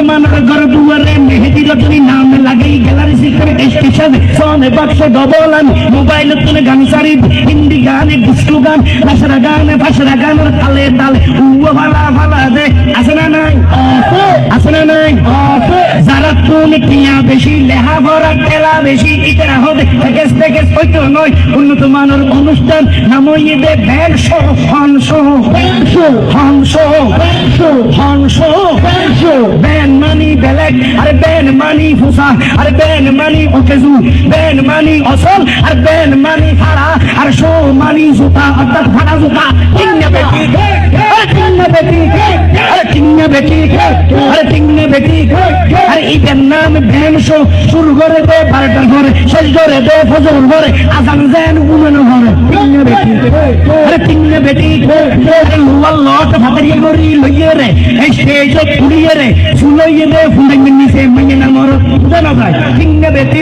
মানের ঘর দুয়ারে মেহেদি রজনী নাম লাগাই গ্যালারি সিক্রেট স্টেশন সোনে বাক্স ডবল আমি মোবাইল তুলে গান সারি হিন্দি গানে গুস্তু গান নাসরা গানে ভাষরা গানের তালে তালে উয়া ভালা ভালা দে আছে না নাই আছে না নাই যারা তুমি টিয়া বেশি লেহা ভরা ঠেলা বেশি ইতারা হবে থেকে থেকে হইতো নয় উন্নত মানের অনুষ্ঠান নামই দে ব্যাগ শো হন শো হন শো হন শো ব্যান মানি বেলেগ আরে ব্যান মানি ফুসা আরে ব্যান মানি ওকেজু ব্যান মানি অসল আর ব্যান মানি ফাড়া আর শো মানি জুতা অর্থাৎ ফাড়া জুতা টিংনা বেটি আরে টিংনা বেটি আরে টিংনা বেটি আরে টিংনা বেটি আরে ইটার নাম ব্যান শো শুরু করে দে 12টার ঘরে শেষ করে দে ফজর ঘরে আজান দেন উমেন ঘরে টিংনা বেটি আরে টিংনা বেটি আরে লোয়াল লট ভাতারিয়া গরি লইয়ে রে এই স্টেজ পুড়িয়ে রে ফুলইয়ে দে ফুলেন নিচে মাইয়ে না মর জানা যায় টিংনা বেটি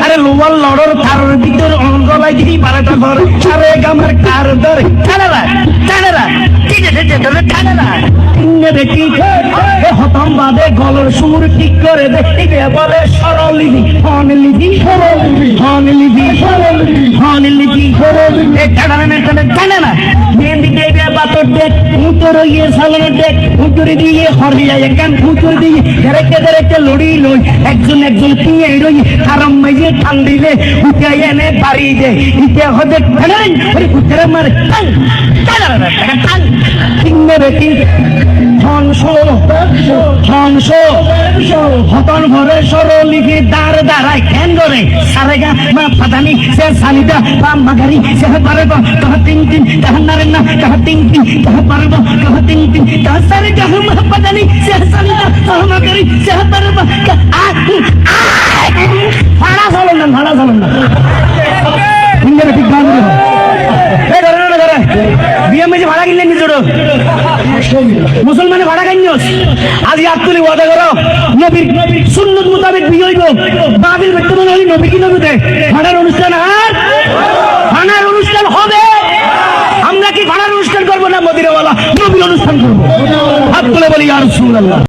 আরে লোয়াল লড়র কারোর ভিতর অঙ্গলাই দিই 12টা ঘরে আরে গামার কার ধরে টানারা টিনে ধরে টানারা টিংনা বেটি এ হতম বাদে গলর সুর ঠিক করে দে এটা বলে সরলিবি হনলিবি সরলিবি হনলিবি সরলিবি হনলিবি সরলিবি এ টানারা মেহেন্দি দেবে বাতর দেখ মুতর ইয়ে সালনের দেখ মুতর দিয়ে হরিয়া একখান মুতর দিয়ে ধরেকে লড়ি লই একজন পিয়ে রই আরাম মাইয়ে টান দিলে উঠে এনে বাড়ি দে ইতে হদে টানাই ওরে কুতরে মারে টান টান টিংনা বেটি হতন ঘরে সরলিখি দাঁড় দাঁড়ায় কেন করে সারে গা মা ফাদানি সে সানিদা পাম মাগারি সে পারব কহ তিন কহ নারে না কহ তিন কহ পারব কহ তিন কহ সারে গা মা ফাদানি সে সানিদা কহ মাগারি সে পারব ভাড়া চলেন না ইংরেজি ঠিক গান বিয়ে মেঝে ভাড়া কিনলেন নিজের মুসলমানে ভাড়া কিনছ আজ তুলি ওয়াদা করো নবীর সুন্নত মোতাবেক বিয়ে হইব বাবিল বর্তমান হলি নবী কি নবীতে ভাড়ার অনুষ্ঠান আর ভাড়ার অনুষ্ঠান হবে আমরা কি ভাড়ার অনুষ্ঠান করবো না মদিনাওয়ালা নবীর অনুষ্ঠান করবো হাত তুলে বলি ইয়া রাসূলুল্লাহ।